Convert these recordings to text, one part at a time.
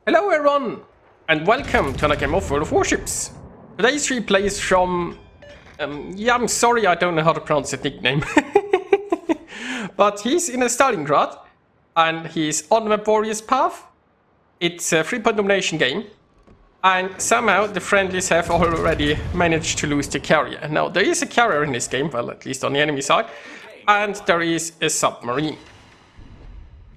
Hello everyone, and welcome to another game of World of Warships. Today's replay is from... yeah, I'm sorry I don't know how to pronounce that nickname. But he's in a Stalingrad, and he's on the Warriors path. It's a 3-point domination game. And somehow the friendlies have already managed to lose the carrier. Now, there is a carrier in this game, well, at least on the enemy side. And there is a submarine.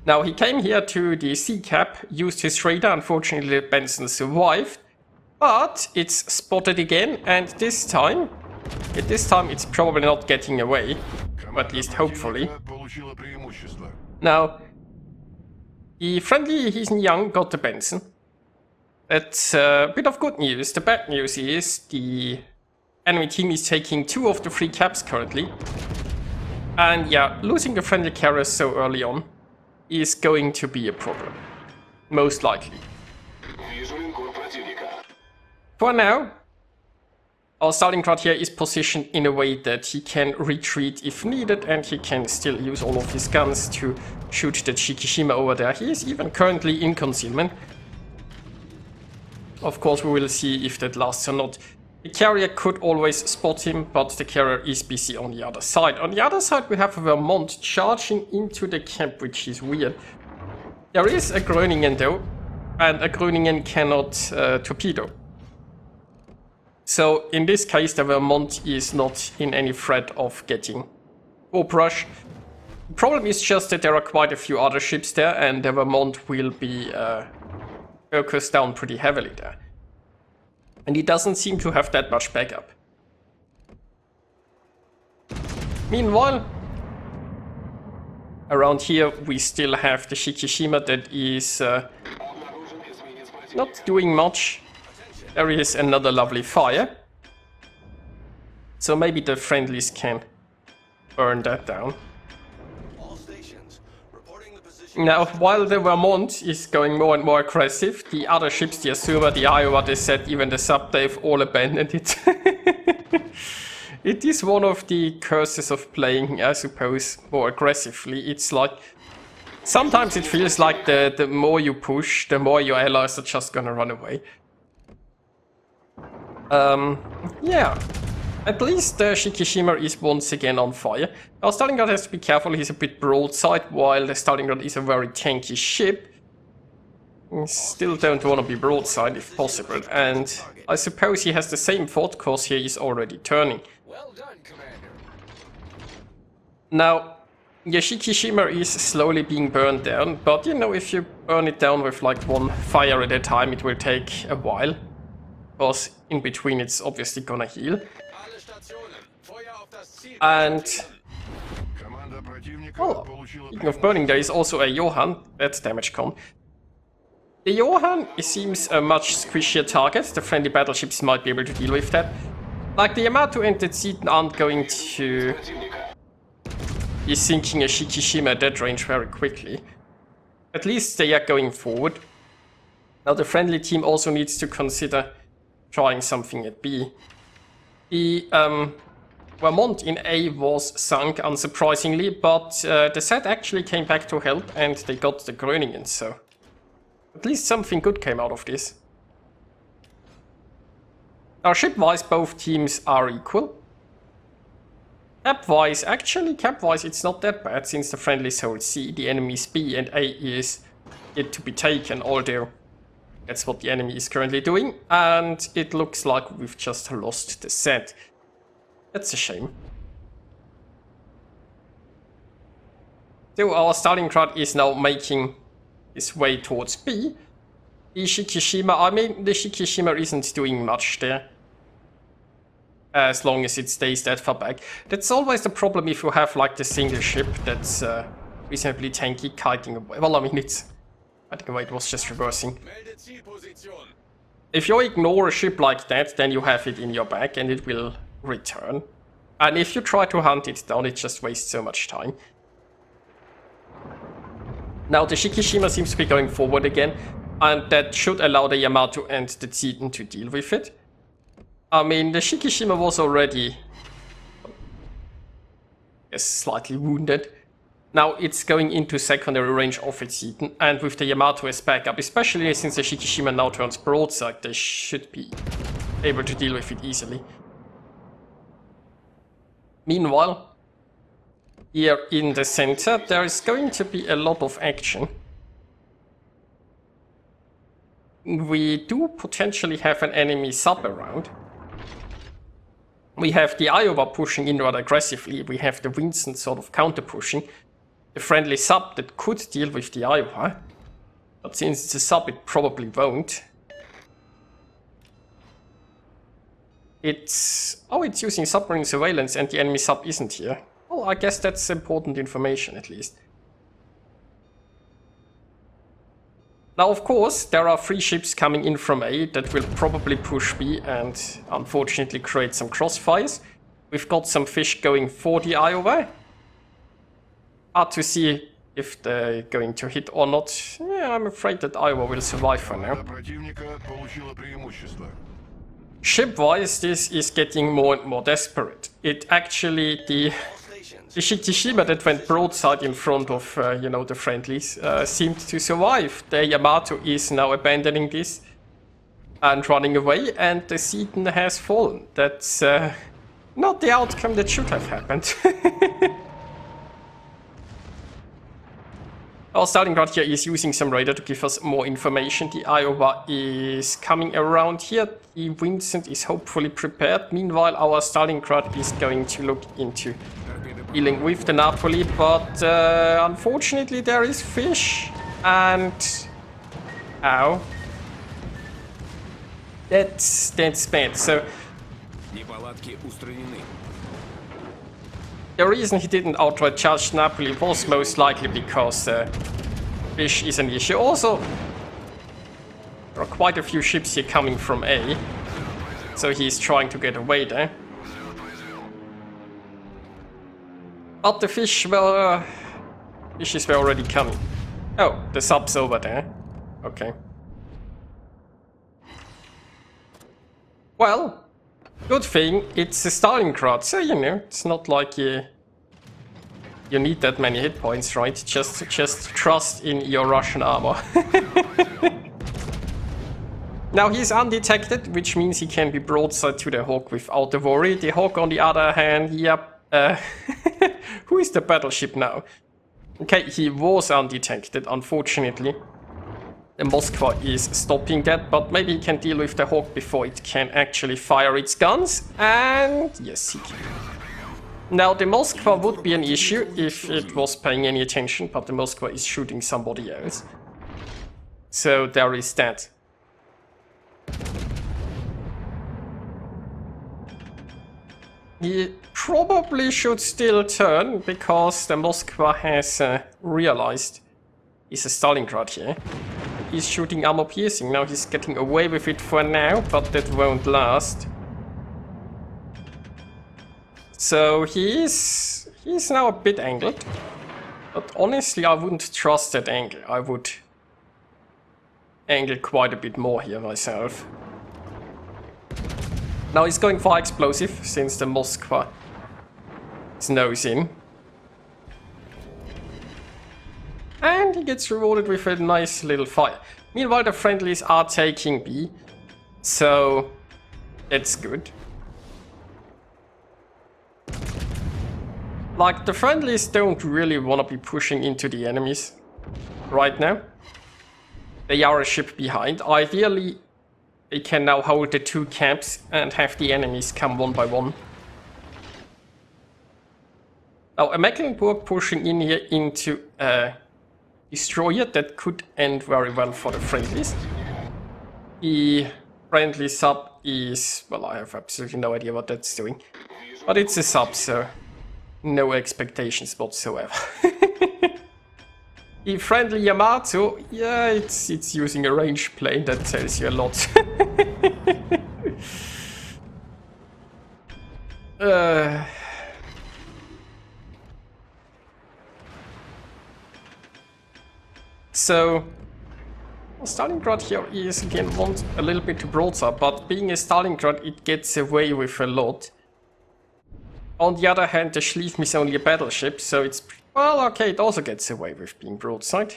Now, he came here to the sea cap, used his radar. Unfortunately, Benson survived. But it's spotted again, and this time it's probably not getting away. At least hopefully. Now, the friendly He's Young got the Benson. That's a bit of good news. The bad news is the enemy team is taking 2 of the 3 caps currently. And yeah, losing the friendly carrier so early on is going to be a problem. Most likely. For now, our Stalingrad here is positioned in a way that he can retreat if needed, and he can still use all of his guns to shoot the Shikishima over there. He is even currently in concealment. Of course, we will see if that lasts or not. The carrier could always spot him, but the carrier is busy on the other side. On the other side, we have a Vermont charging into the camp, which is weird. There is a Groningen though, and a Groningen cannot torpedo. So in this case, the Vermont is not in any threat of getting warp rush. The problem is just that there are quite a few other ships there, and the Vermont will be focused down pretty heavily there. And he doesn't seem to have that much backup. Meanwhile, around here we still have the Shikishima that is not doing much. There is another lovely fire. So maybe the friendlies can burn that down. Now, while the Vermont is going more and more aggressive, the other ships, the Asuma, the Iowa, the Set, even the Sub, they've all abandoned it. It is one of the curses of playing, I suppose, more aggressively. It's like, sometimes it feels like the more you push, the more your allies are just gonna run away. Yeah. At least the Shikishima is once again on fire. Now Stalingrad has to be careful, he's a bit broadside, while the Stalingrad is a very tanky ship. Still don't want to be broadside if possible, and I suppose he has the same thought course here, he's already turning. Well done, Commander. Now, the Shikishima is slowly being burned down, but you know, if you burn it down with like 1 fire at a time, it will take a while. Because in between it's obviously gonna heal. And oh, speaking of burning, there is also a Johann. That's damage con. The Johann seems a much squishier target. The friendly battleships might be able to deal with that. Like the Yamato and the Zetan aren't going to be sinking a Shikishima at that range very quickly. At least they are going forward. Now the friendly team also needs to consider trying something at B. The Vermont in A was sunk, unsurprisingly, but the set actually came back to help and they got the Groningen, so at least something good came out of this. Now ship-wise, both teams are equal. Cap-wise, it's not that bad, since the friendlies hold C, the enemy's B, and A is yet to be taken, although that's what the enemy is currently doing, and it looks like we've just lost the set. That's a shame. So our Stalingrad is now making its way towards B. The Shikishima isn't doing much there. As long as it stays that far back. That's always the problem if you have like the single ship that's reasonably tanky kiting away. Well, I mean, it's... I think it was just reversing. If you ignore a ship like that, then you have it in your back and it will return. And if you try to hunt it down, it just wastes so much time. Now the Shikishima seems to be going forward again, and that should allow the Yamato and the Zetan to deal with it. I mean, the Shikishima was already slightly wounded. Now it's going into secondary range of its Aetam, and with the Yamato as backup, especially since the Shikishima now turns broadside, they should be able to deal with it easily. Meanwhile, here in the center, there is going to be a lot of action. We do potentially have an enemy sub around. We have the Iowa pushing in rather aggressively. We have the Vincent sort of counter-pushing. The friendly sub that could deal with the Iowa. But since it's a sub, it probably won't. It's using submarine surveillance and the enemy sub isn't here. Well, I guess that's important information at least. Now, of course, there are 3 ships coming in from A that will probably push B and unfortunately create some crossfires. We've got some fish going for the Iowa. Hard to see if they're going to hit or not. Yeah, I'm afraid that Iowa will survive for now. Ship-wise, this is getting more and more desperate. It actually, the Shikishima that went broadside in front of, you know, the friendlies, seemed to survive. The Yamato is now abandoning this and running away, and the Aetam has fallen. That's not the outcome that should have happened. Our Stalingrad here is using some radar to give us more information. The Iowa is coming around here. The Vincent is hopefully prepared. Meanwhile, our Stalingrad is going to look into dealing with the Napoli, but unfortunately there is fish and... Ow. That's bad. So the reason he didn't outright charge Napoli was most likely because fish is an issue. Also, there are quite a few ships here coming from A, so he's trying to get away there. But the fish were... fishes were already coming. Oh, the sub's over there. Okay. Well, good thing it's a Stalingrad, so you know, it's not like you need that many hit points, right? Just trust in your Russian armor. Now he's undetected, which means he can be broadside to the Hawk without a worry. The Hawk, on the other hand, yep. Who is the battleship now? Okay, he was undetected, unfortunately. The Moskva is stopping that, but maybe he can deal with the Hawk before it can actually fire its guns. And yes, he can. Now, the Moskva would be an issue if it was paying any attention, but the Moskva is shooting somebody else. So there is that. He probably should still turn, because the Moskva has realized he's a Stalingrad here. He's shooting armor piercing. Now he's getting away with it for now, but that won't last. So he's now a bit angled. But honestly, I wouldn't trust that angle. I would angle quite a bit more here myself. Now he's going for explosive, since the Moskva is nose in. And he gets rewarded with a nice little fire. Meanwhile, the friendlies are taking B, so that's good. Like, the friendlies don't really want to be pushing into the enemies right now. They are a ship behind. Ideally, they can now hold the 2 camps and have the enemies come one by one. Now, a Mecklenburg pushing in here into a destroyer, that could end very well for the friendlies. The friendly sub is... well, I have absolutely no idea what that's doing. But it's a sub, so no expectations whatsoever. The friendly Yamato, yeah, it's using a range plane, that tells you a lot. So, Stalingrad here is again want a little bit to broadside, but being a Stalingrad, it gets away with a lot. On the other hand, the Schlieffen is only a battleship, so it's Well, okay, it also gets away with being broadside.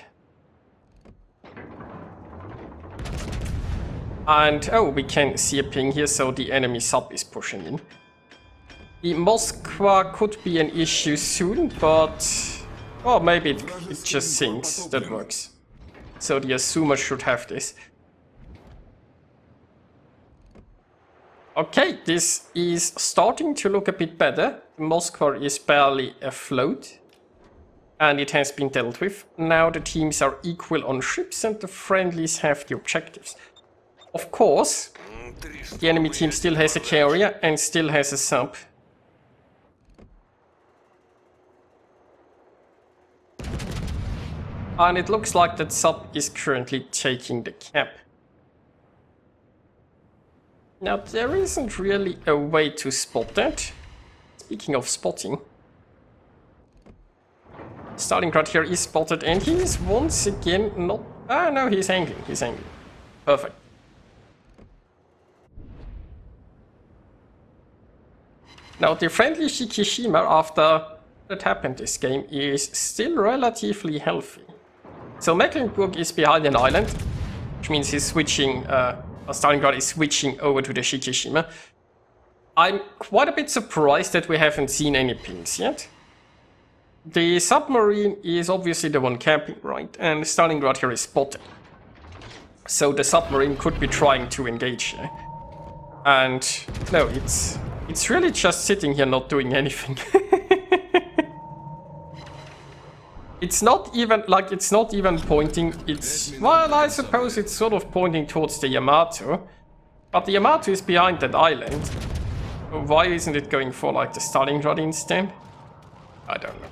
And, oh, we can see a ping here, so the enemy sub is pushing in. The Moskva could be an issue soon, but... oh, maybe it just sinks. That works. So the Assumer should have this. Okay, this is starting to look a bit better. The Moskva is barely afloat. And it has been dealt with. Now the teams are equal on ships and the friendlies have the objectives. Of course, the enemy team still has a carrier and still has a sub. And it looks like that sub is currently taking the cap. Now there isn't really a way to spot that. Speaking of spotting. Stalingrad here is spotted and he is once again not... ah no, he's angling, Perfect. Now the friendly Shikishima after that happened this game is still relatively healthy. So Mecklenburg is behind an island, which means he's switching, Stalingrad is switching over to the Shikishima. I'm quite a bit surprised that we haven't seen any pings yet. The submarine is obviously the one camping, right? And Stalingrad here is spotted. So the submarine could be trying to engage here. And no, it's really just sitting here not doing anything. It's not even pointing, well, I suppose it's sort of pointing towards the Yamato. But the Yamato is behind that island. Why isn't it going for like the Stalingrad instead? I don't know.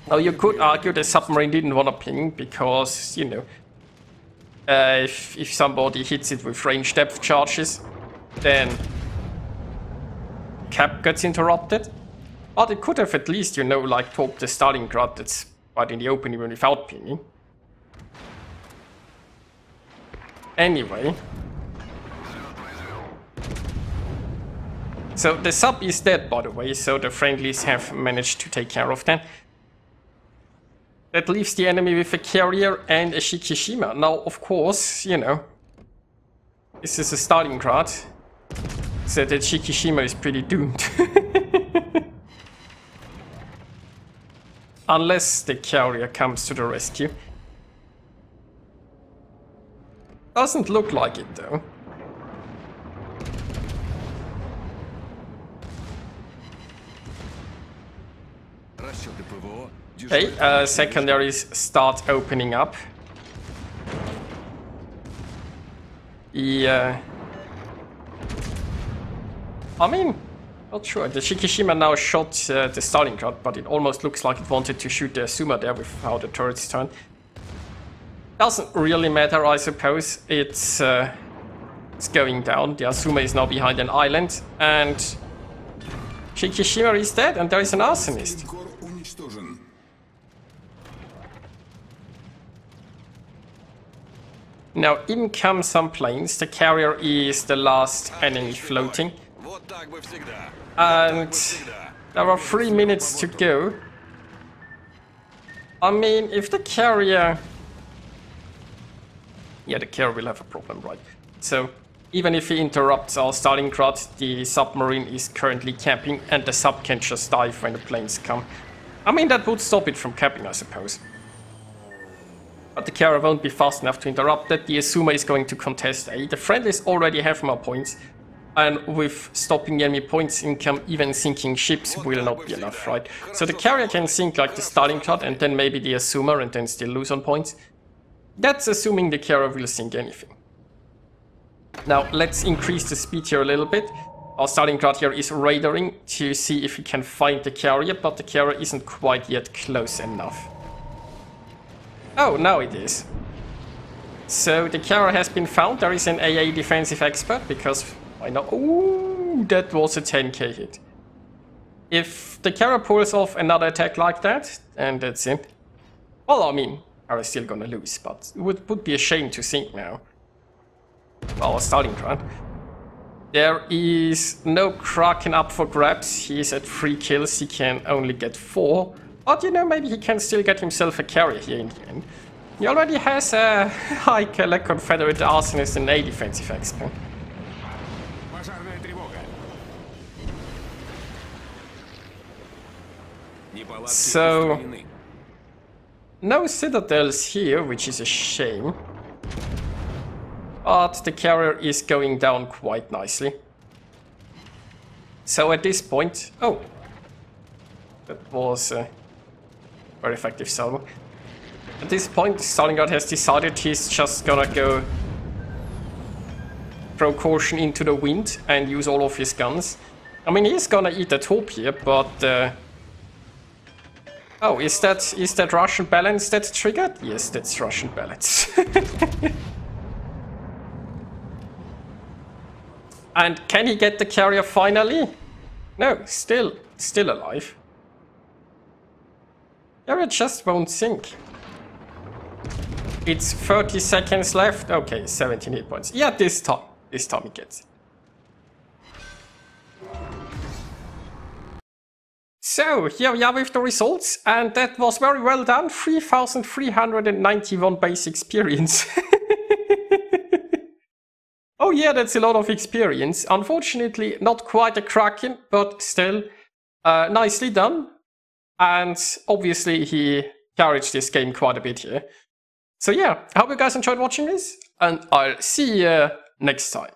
Now you could argue the submarine didn't want to ping because, you know, if somebody hits it with range depth charges, then cap gets interrupted. But it could have at least, you know, like topped the Stalingrad that's right in the open even without pinging. Anyway. So the sub is dead, by the way, so the friendlies have managed to take care of that. That leaves the enemy with a carrier and a Shikishima. Now, of course, you know, this is a Stalingrad, so that Shikishima is pretty doomed. Unless the carrier comes to the rescue. Doesn't look like it though. Okay, secondaries start opening up. Yeah. I mean, not sure. The Shikishima now shot the Stalingrad, but it almost looks like it wanted to shoot the Asuma there with how the turrets turn. Doesn't really matter, I suppose. It's going down. The Asuma is now behind an island, and Shikishima is dead, and there is an arsonist. Now in come some planes. The carrier is the last enemy floating. And there are 3 minutes to go. I mean, if the carrier... yeah, the carrier will have a problem, right? So, even if he interrupts our Stalingrad, the submarine is currently camping and the sub can just dive when the planes come. I mean, that would stop it from camping, I suppose. But the carrier won't be fast enough to interrupt that. The Asuma is going to contest A. The friendlies already have more points. And with stopping enemy points income, even sinking ships will not be enough, right? So the carrier can sink like the Stalingrad and then maybe the Asuma and then still lose on points. That's assuming the carrier will sink anything. Now let's increase the speed here a little bit. Our Stalingrad here is radaring to see if we can find the carrier, but the carrier isn't quite yet close enough. Oh, now it is. So the carrier has been found. There is an AA defensive expert because I know. Ooh, that was a 10k hit. If the carrier pulls off another attack like that, and that's it. Well, I mean, carrier is still gonna lose, but it would be a shame to sink now. Our Stalingrad. There is no Kraken up for grabs. He is at 3 kills. He can only get 4. But you know, maybe he can still get himself a carrier here in the end. He already has a high Confederate arsonist and a defensive expert. So, no citadels here, which is a shame. But the carrier is going down quite nicely. So at this point... Oh! That was a very effective salvo. At this point, Stalingrad has decided he's just gonna go throw caution into the wind and use all of his guns. I mean, he's gonna eat a top here, but... Oh, is that Russian balance that triggered? Yes, that's Russian balance. And can he get the carrier finally? No, still alive. Carrier just won't sink. It's 30 seconds left. Okay, 17 hit points. Yeah, this time he gets it. So, here we are with the results, and that was very well done. 3,391 base experience. Oh yeah, that's a lot of experience. Unfortunately, not quite a Kraken, but still nicely done. And obviously he carried this game quite a bit here. So yeah, I hope you guys enjoyed watching this, and I'll see you next time.